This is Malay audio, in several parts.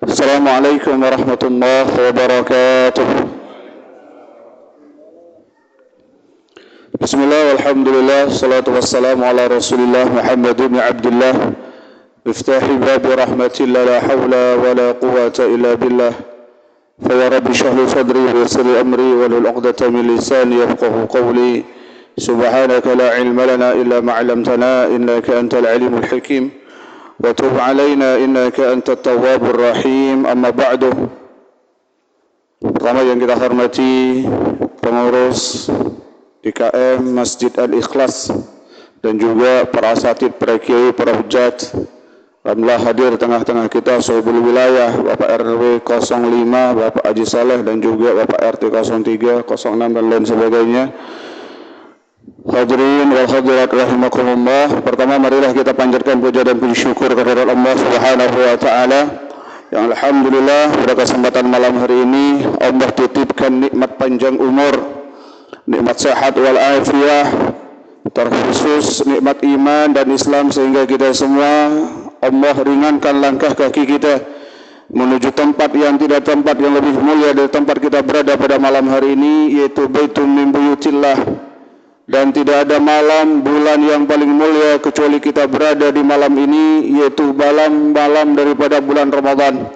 Assalamualaikum warahmatullahi wabarakatuh. Bismillah, walhamdulillah, salatu wassalamu ala rasulillah Muhammad ibn Abdullah miftahi babi rahmatillah, la hawla wa la quwata illa billah. Fa ya rabbi shrah li sadri wa yassir li amri wahlul 'uqdatam min lisani yafqahu qawli. Subhanaka la ilma lana illa ma 'allamtana innaka antal alimul hakim. Wa tub 'alaina innaka antat tawwabur rahim. Amma ba'du. Pertama yang kita hormati pengurus IKM Masjid Al-Ikhlas dan juga para asatid, para kiai, para hujat. Alhamdulillah hadir tengah-tengah kita Sohibul Wilayah Bapak RW 05, Bapak Haji Saleh, dan juga Bapak RT 03, 06 dan lain sebagainya. Hadirin wal hadirat rahimakumullah. Pertama marilah kita panjatkan puja dan puji syukur kepada Allah Subhanahu wa taala yang alhamdulillah pada kesempatan malam hari ini Allah titipkan nikmat panjang umur, nikmat sehat wal afiyah, terkhusus nikmat iman dan Islam, sehingga kita semua Allah ringankan langkah kaki kita menuju tempat yang tidak tempat yang lebih mulia dari tempat kita berada pada malam hari ini, yaitu Baitun min Buyutillah. Dan tidak ada malam bulan yang paling mulia kecuali kita berada di malam ini, yaitu malam daripada bulan Ramadan.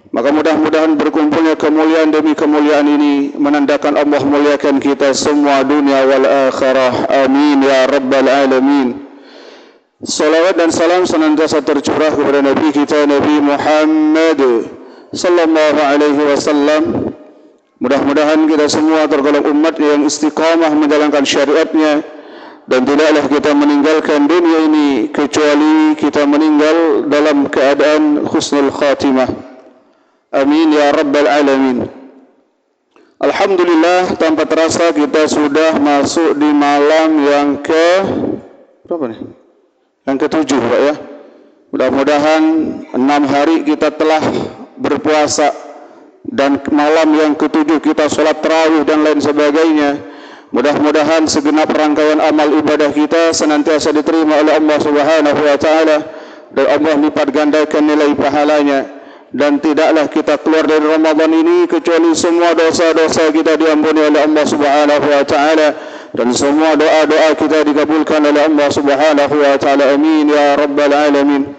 Maka mudah-mudahan berkumpulnya kemuliaan demi kemuliaan ini menandakan Allah muliakan kita semua dunia wal akhirah. Amin ya rabbal alamin. Salawat dan salam senantiasa tercurah kepada Nabi kita Nabi Muhammad sallallahu alaihi wasallam. Mudah-mudahan kita semua tergolong umat yang istiqamah menjalankan syariatnya, dan tidaklah kita meninggalkan dunia ini kecuali kita meninggal dalam keadaan husnul khatimah. Amin ya rabbal alamin. Alhamdulillah, tanpa terasa kita sudah masuk di malam yang berapa nih? Yang ke-7, Pak ya. Mudah-mudahan 6 hari kita telah berpuasa, dan malam yang ke-7 kita sholat tarawih dan lain sebagainya. Mudah-mudahan segenap rangkaian amal ibadah kita senantiasa diterima oleh Allah Subhanahu wa taala, dan Allah lipat gandakan nilai pahalanya. Dan tidaklah kita keluar dari Ramadan ini kecuali semua dosa-dosa kita diampuni oleh Allah Subhanahu wa taala, dan semua doa-doa kita dikabulkan oleh Allah Subhanahu wa taala. Amin ya rabbal alamin.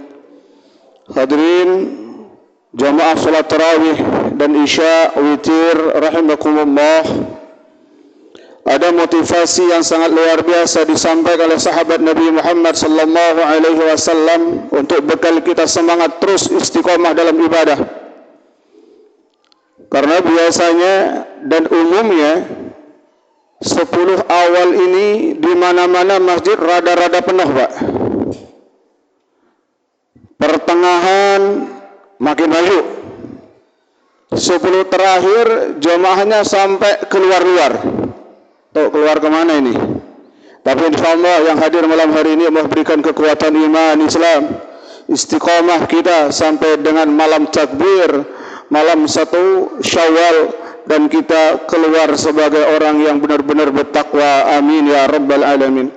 Hadirin jamaah salat tarawih dan isya witir rahimakumullah, ada motivasi yang sangat luar biasa disampaikan oleh sahabat Nabi Muhammad sallallahu alaihi wasallam untuk bekal kita semangat terus istiqomah dalam ibadah. Karena biasanya dan umumnya 10 awal ini di mana-mana masjid rada-rada penuh, Pak. Pertengahan makin maju. 10 terakhir jamaahnya sampai keluar-luar. Tuh, keluar kemana ini? Tapi insyaallah yang hadir malam hari ini Allah berikan kekuatan iman Islam, istiqamah kita sampai dengan malam takbir, malam 1 Syawal, dan kita keluar sebagai orang yang benar-benar bertakwa. Amin ya rabbal alamin.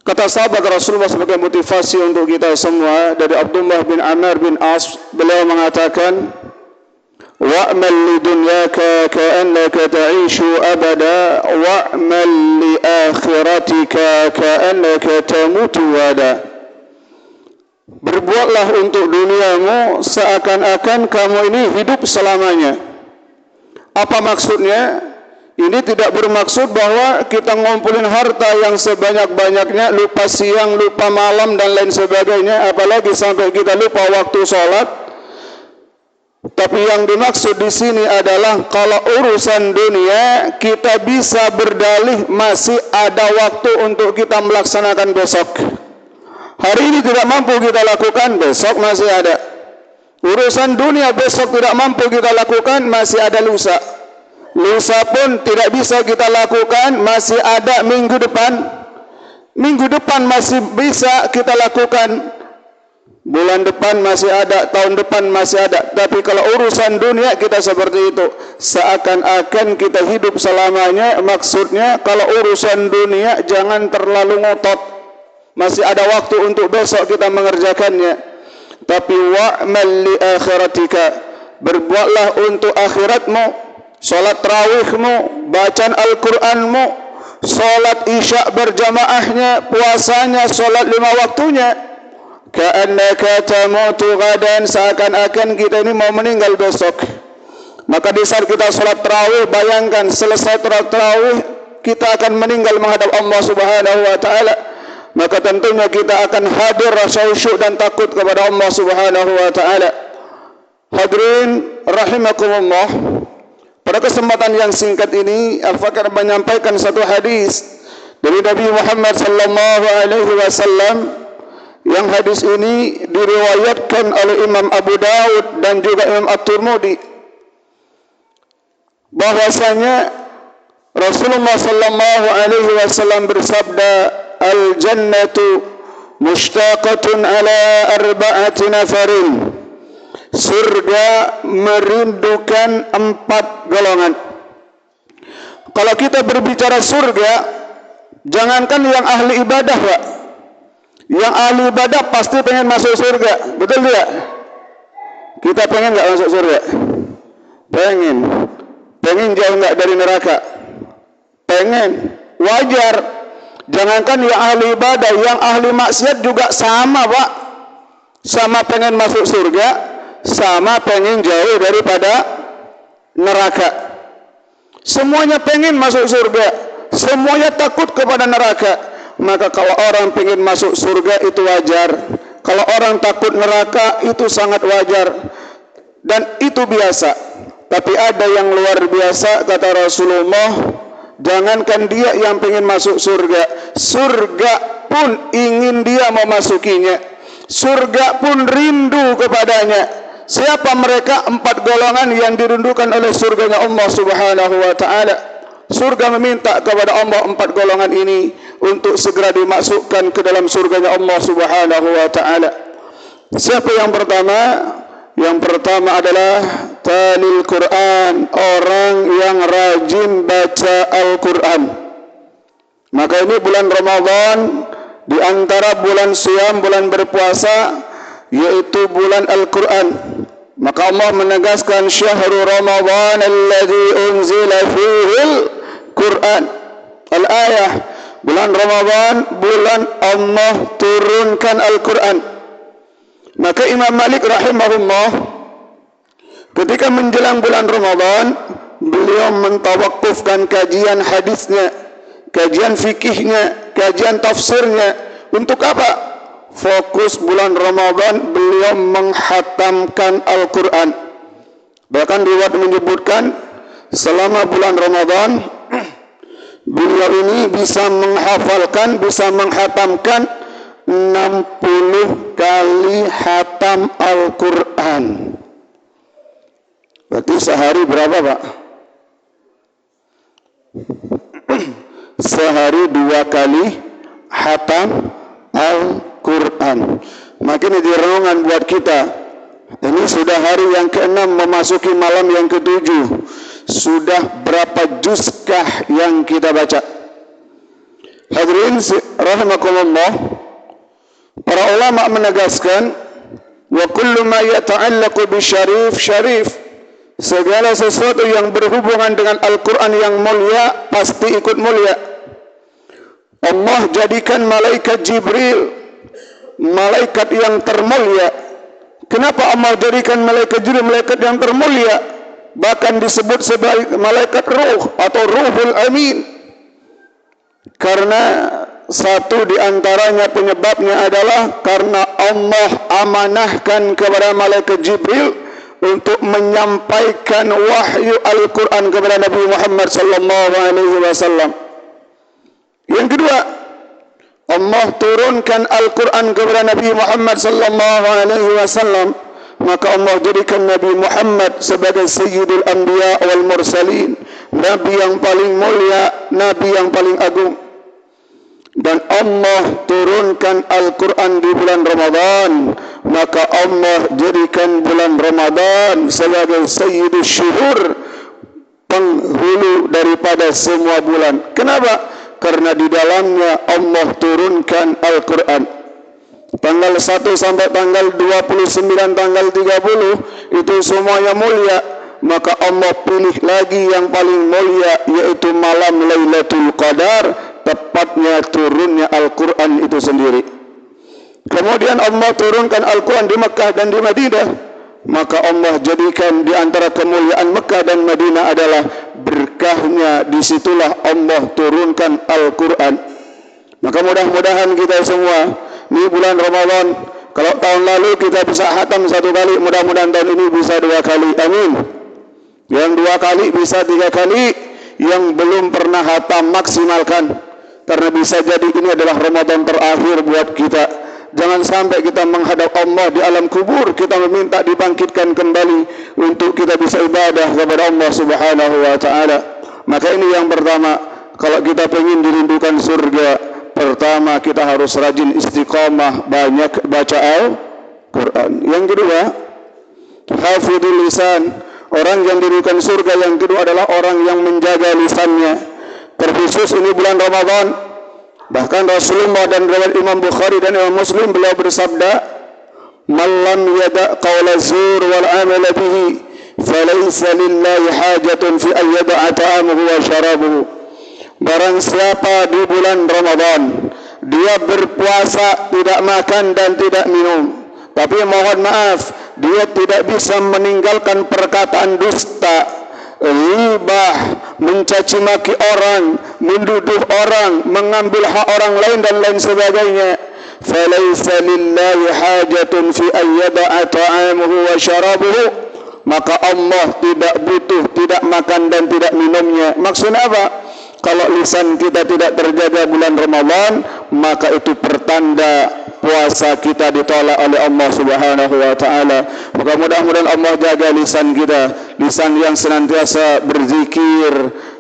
Kata sahabat Rasulullah sebagai motivasi untuk kita semua dari Abdullah bin Amr bin As, beliau mengatakan, wa'mal li dunyaka ka'annaka ta'ishu abada wa'mal li akhiratika ka'annaka tamutu wada. Berbuatlah untuk duniamu seakan-akan kamu ini hidup selamanya. Apa maksudnya? Ini tidak bermaksud bahwa kita ngumpulin harta yang sebanyak-banyaknya, lupa siang, lupa malam dan lain sebagainya, apalagi sampai kita lupa waktu sholat. Tapi yang dimaksud di sini adalah kalau urusan dunia kita bisa berdalih masih ada waktu untuk kita melaksanakan besok. Hari ini tidak mampu kita lakukan, besok masih ada. Urusan dunia besok tidak mampu kita lakukan, masih ada lusa. Lusa pun tidak bisa kita lakukan, masih ada minggu depan. Minggu depan masih bisa kita lakukan. Bulan depan masih ada, tahun depan masih ada. Tapi kalau urusan dunia kita seperti itu, seakan-akan kita hidup selamanya. Maksudnya kalau urusan dunia jangan terlalu ngotot, masih ada waktu untuk besok kita mengerjakannya. Tapi wa'mal li akhiratika, berbuatlah untuk akhiratmu, salat tarawihmu, bacaan Al-Qur'anmu, salat isya berjamaahnya, puasanya, salat 5 waktunya. Ka'annaka tamutu ghadan, seakan-akan kita ini mau meninggal besok. Maka di saat kita salat tarawih, bayangkan selesai salat tarawih kita akan meninggal menghadap Allah Subhanahu wa taala. Maka tentunya kita akan hadir rasa khusyuk dan takut kepada Allah Subhanahu wa taala. Hadirin rahimakumullah, pada kesempatan yang singkat ini Al-Fakir menyampaikan satu hadis dari Nabi Muhammad sallallahu alaihi wasallam, yang hadis ini diriwayatkan oleh Imam Abu Daud dan juga Imam At-Tirmidzi, bahwasanya Rasulullah sallallahu alaihi wasallam bersabda, al-jannatu mushtaqatun ala arba'ati nafarin, surga merindukan 4 golongan. Kalau kita berbicara surga, jangankan yang ahli ibadah, Pak. Yang ahli ibadah pasti pengen masuk surga, betul tidak? Kita pengen enggak masuk surga? Pengen. Pengen jauh enggak dari neraka? Pengen. Wajar. Jangankan yang ahli ibadah, yang ahli maksiat juga sama, Pak. Sama pengen masuk surga, sama pengen jauh daripada neraka. Semuanya pengen masuk surga, semuanya takut kepada neraka. Maka kalau orang pengen masuk surga itu wajar, kalau orang takut neraka itu sangat wajar, dan itu biasa. Tapi ada yang luar biasa, kata Rasulullah, jangankan dia yang pengen masuk surga, surga pun ingin dia memasukinya, surga pun rindu kepadanya. Siapa mereka? 4 golongan yang dirindukan oleh surganya Allah Subhanahu wa taala. Surga meminta kepada Allah 4 golongan ini untuk segera dimasukkan ke dalam surganya Allah Subhanahu wa taala. Siapa yang pertama? Yang pertama adalah talil Quran, orang yang rajin baca Al-Quran. Maka ini bulan Ramadan, di antara bulan siam, bulan berpuasa, yaitu bulan Al-Quran. Maka Allah menegaskan, syahrul Ramadan alladzi unzila fihil Quran. Al-ayah, bulan Ramadan, bulan Allah turunkan Al-Quran. Maka Imam Malik rahimahullah, ketika menjelang bulan Ramadan, beliau mentawakufkan kajian hadisnya, kajian fikihnya, kajian tafsirnya. Untuk apa? Fokus bulan Ramadan beliau menghatamkan Al-Quran. Bahkan riwayat menyebutkan selama bulan Ramadan beliau ini bisa menghafalkan, bisa menghatamkan 60 kali hatam Al-Quran. Berarti sehari berapa, Pak? Sehari 2 kali hatam Al-Quran. Makin ini renungan buat kita. Ini sudah hari yang ke-6 memasuki malam yang ke-7. Sudah berapa juzkah yang kita baca? Hadirin rahimakumullah, para ulama menegaskan, wa kullu ma yata'allaqu bisyarif syarif, segala sesuatu yang berhubungan dengan Al-Quran yang mulia pasti ikut mulia. Allah jadikan malaikat Jibril malaikat yang termulia. Kenapa Allah jadikan malaikat Jibril malaikat yang termulia? Bahkan disebut sebagai malaikat ruh atau ruhul amin. Karena satu di antaranya penyebabnya adalah karena Allah amanahkan kepada malaikat Jibril untuk menyampaikan wahyu Al-Quran kepada Nabi Muhammad sallallahu alaihi wasallam. Yang kedua, Allah turunkan Al-Quran kepada Nabi Muhammad sallallahu alaihi wasallam. Maka Allah jadikan Nabi Muhammad sebagai Sayyidul Anbiya wal Mursalin, Nabi yang paling mulia, Nabi yang paling agung. Dan Allah turunkan Al-Quran di bulan Ramadan, maka Allah jadikan bulan Ramadan sebagai Sayyidul Syuhur, penghulu daripada semua bulan. Kenapa? karena di dalamnya Allah turunkan Al-Quran. Tanggal 1 sampai tanggal 29, tanggal 30 itu semuanya mulia. Maka Allah pilih lagi yang paling mulia, yaitu malam Lailatul Qadar, tepatnya turunnya Al-Quran itu sendiri. Kemudian Allah turunkan Al-Quran di Mekah dan di Madinah. Maka Allah jadikan di antara kemuliaan Mekah dan Madinah adalah berkahnya, disitulah Allah turunkan Al-Quran. Maka mudah-mudahan kita semua di bulan Ramadan, kalau tahun lalu kita bisa khatam 1 kali, mudah-mudahan tahun ini bisa 2 kali, amin. Yang 2 kali bisa 3 kali, yang belum pernah khatam maksimalkan, karena bisa jadi ini adalah Ramadan terakhir buat kita. Jangan sampai kita menghadap Allah di alam kubur, kita meminta dibangkitkan kembali untuk kita bisa ibadah kepada Allah Subhanahu wa Ta'ala. Maka ini yang pertama, kalau kita ingin dirindukan surga, pertama kita harus rajin istiqamah, banyak baca Al-Quran. Yang kedua, hafidhul lisan. Orang yang dirindukan surga yang kedua adalah orang yang menjaga lisannya. Terkhusus ini bulan Ramadan. Bahkan Rasulullah dan riwayat Imam Bukhari dan Imam Muslim, beliau bersabda, "Man lam yada' qawla zur wal 'amala bihi, falaysa lillahi hajatun fi an yada'a ta'amahu wa syarabuhu." Barang siapa di bulan Ramadan dia berpuasa, tidak makan dan tidak minum, tapi mohon maaf, dia tidak bisa meninggalkan perkataan dusta, ghibah, mencaci maki orang, menduduh orang, mengambil hak orang lain dan lain sebagainya. Falaysa lillahi hajatun fi an yada'a ta'amuhu wa syarabuhu. Maka Allah tidak butuh, tidak makan dan tidak minumnya. Maksudnya apa? Kalau lisan kita tidak terjaga bulan Ramadan, maka itu pertanda puasa kita ditolak oleh Allah Subhanahu wa Ta'ala. Maka mudah-mudahan Allah jaga lisan kita, lisan yang senantiasa berzikir,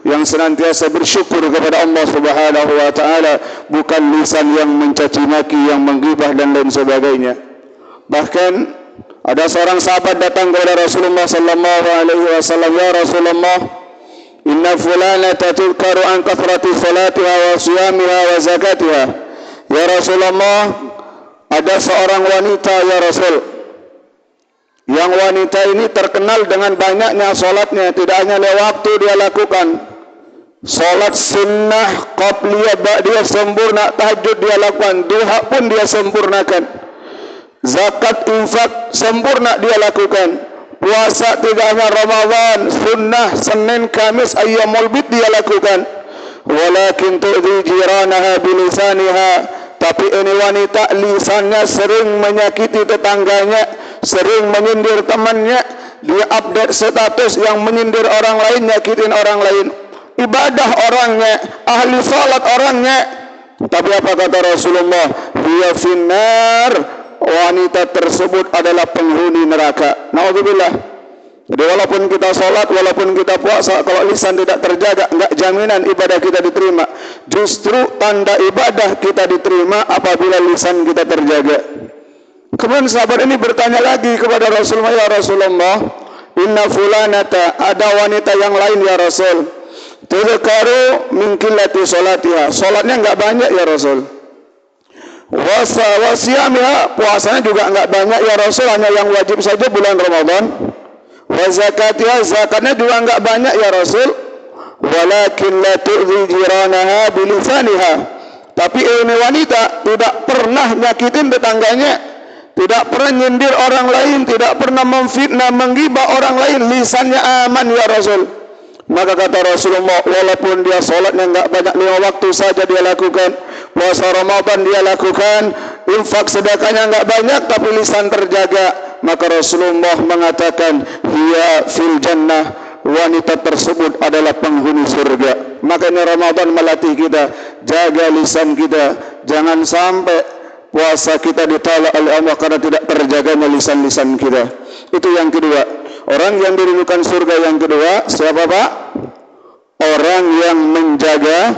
yang senantiasa bersyukur kepada Allah Subhanahu wa Ta'ala, bukan lisan yang mencaci maki, yang menggibah dan lain sebagainya. Bahkan ada seorang sahabat datang kepada Rasulullah sallallahu alaihi wasallam, "Ya Rasulullah, inna fulanata tudkaru an kathrati salatiha wa siyamiha wa zakatiha." Ya Rasulullah, ada seorang wanita ya Rasul, yang wanita ini terkenal dengan banyaknya salatnya, tidak hanya lewat waktu dia lakukan. Salat sunnah, qabliyah, ba'diyah sempurna, tahajud dia lakukan, duha pun dia sempurnakan. Zakat, infak sempurna dia lakukan. Puasa tidak hanya Ramadan, sunnah, Senin, Kamis, ayyamul bid dia lakukan. Walakin tu'dhi jiranaha bilisaniha. Tapi ini wanita lisannya sering menyakiti tetangganya, sering menyindir temannya. Dia update status yang menyindir orang lain, nyakitin orang lain. Ibadah orangnya, ahli salat orangnya. Tapi apa kata Rasulullah? Hiya finnar. Wanita tersebut adalah penghuni neraka. Naudzubillah. Jadi walaupun kita sholat, walaupun kita puasa, kalau lisan tidak terjaga, enggak jaminan ibadah kita diterima. Justru tanda ibadah kita diterima apabila lisan kita terjaga. Kemudian sahabat ini bertanya lagi kepada Rasulullah, "Ya Rasulullah, inna fulanata, ada wanita yang lain ya Rasul, tudkaru min qillati sholatiha, sholatnya enggak banyak ya Rasul. Wasiyamiha, puasanya juga enggak banyak ya Rasul, hanya yang wajib saja bulan Ramadan. Wa zakatiha, zakatnya juga enggak banyak ya Rasul. Walakin la tu'dhi jiranaha bilisaniha." Tapi ini wanita tidak pernah nyakitin tetangganya, tidak pernah nyindir orang lain, tidak pernah memfitnah, menggibah orang lain, lisannya aman ya Rasul. Maka kata Rasulullah, walaupun dia sholatnya enggak banyak, 5 waktu saja dia lakukan, puasa Ramadan dia lakukan, infak sedekahnya enggak banyak, tapi lisan terjaga, maka Rasulullah mengatakan, hiya fil jannah, wanita tersebut adalah penghuni surga. Maka ini Ramadan melatih kita, jaga lisan kita, jangan sampai puasa kita ditolak oleh Allah karena tidak terjaganya lisan-lisan kita. Itu yang kedua. Orang yang dirindukan surga yang kedua, siapa Pak? Orang yang menjaga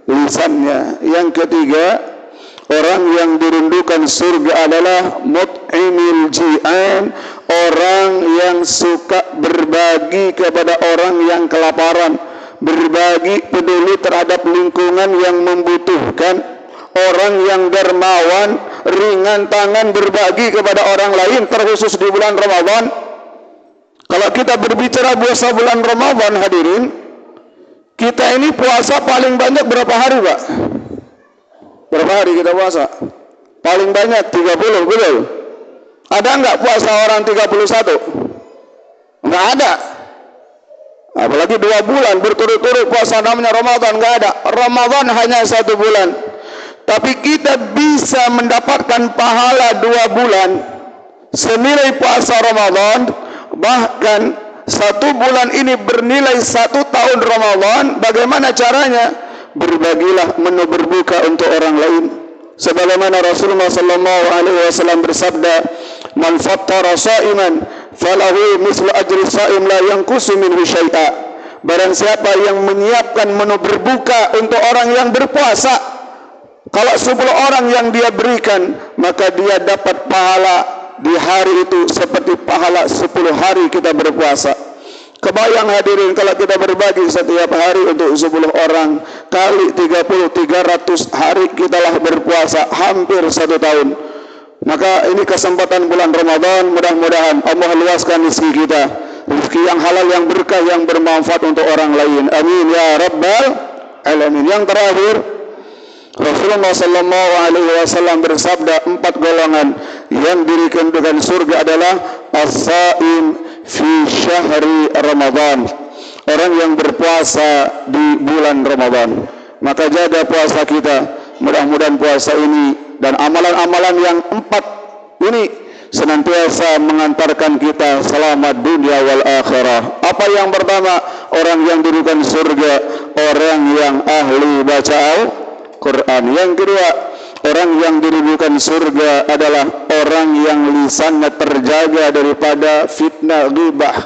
lisannya. Yang ketiga, orang yang dirindukan surga adalah mut'imil ji'an, orang yang suka berbagi kepada orang yang kelaparan, berbagi, peduli terhadap lingkungan yang membutuhkan, orang yang dermawan, ringan tangan berbagi kepada orang lain, terkhusus di bulan Ramadan. Kalau kita berbicara puasa bulan Ramadan, hadirin, kita ini puasa paling banyak berapa hari, Pak? Berapa hari kita puasa? Paling banyak 30, betul? Ada enggak puasa orang 31? Enggak ada. Apalagi 2 bulan berturut-turut puasa namanya Ramadan, enggak ada. Ramadan hanya 1 bulan. Tapi kita bisa mendapatkan pahala 2 bulan senilai puasa Ramadan. Bahkan 1 bulan ini bernilai 1 tahun Ramadan. Bagaimana caranya? Berbagilah menu berbuka untuk orang lain. Sebagaimana Rasulullah SAW bersabda, "Man fattara sha'iman falahu mislu ajri sha'im la yanqusu minhu syai'a." Barang siapa yang menyiapkan menu berbuka untuk orang yang berpuasa, kalau 10 orang yang dia berikan, maka dia dapat pahala di hari itu seperti pahala 10 hari kita berpuasa. Kebayang hadirin kalau kita berbagi setiap hari untuk 10 orang, kali 30, 300 hari kitalah berpuasa, hampir 1 tahun. Maka ini kesempatan bulan Ramadan, mudah-mudahan Allah luaskan rezeki kita, rezeki yang halal, yang berkah, yang bermanfaat untuk orang lain. Amin ya rabbal alamin. Yang terakhir, Rasulullah SAW bersabda, 4 golongan yang dirikan surga adalah as-saim fi syahri Ramadan, orang yang berpuasa di bulan Ramadan. Maka jaga puasa kita, mudah-mudahan puasa ini dan amalan-amalan yang 4 ini senantiasa mengantarkan kita selamat dunia wal akhirah. Apa yang pertama? Orang yang dirikan surga, orang yang ahli baca Al-Quran. Yang kedua, orang yang dirindukan surga adalah orang yang lisannya terjaga daripada fitnah ghibah.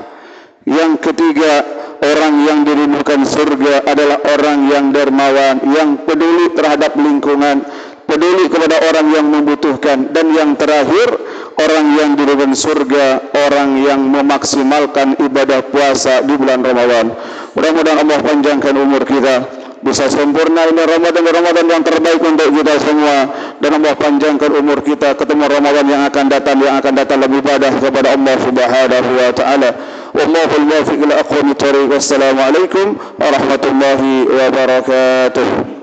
Yang ketiga, orang yang dirindukan surga adalah orang yang dermawan, yang peduli terhadap lingkungan, peduli kepada orang yang membutuhkan. Dan yang terakhir, orang yang dirindukan surga, orang yang memaksimalkan ibadah puasa di bulan Ramadan. Mudah-mudahan Allah panjangkan umur kita, bisa sempurna ini Ramadan yang terbaik untuk kita semua, dan Allah panjangkan umur kita ketemu Ramadan yang akan datang lebih ibadah kepada Allah Subhanahu wa taala. Wallahul muwaffiq ila aqwamit thoriq. Wassalamualaikum warahmatullahi wabarakatuh.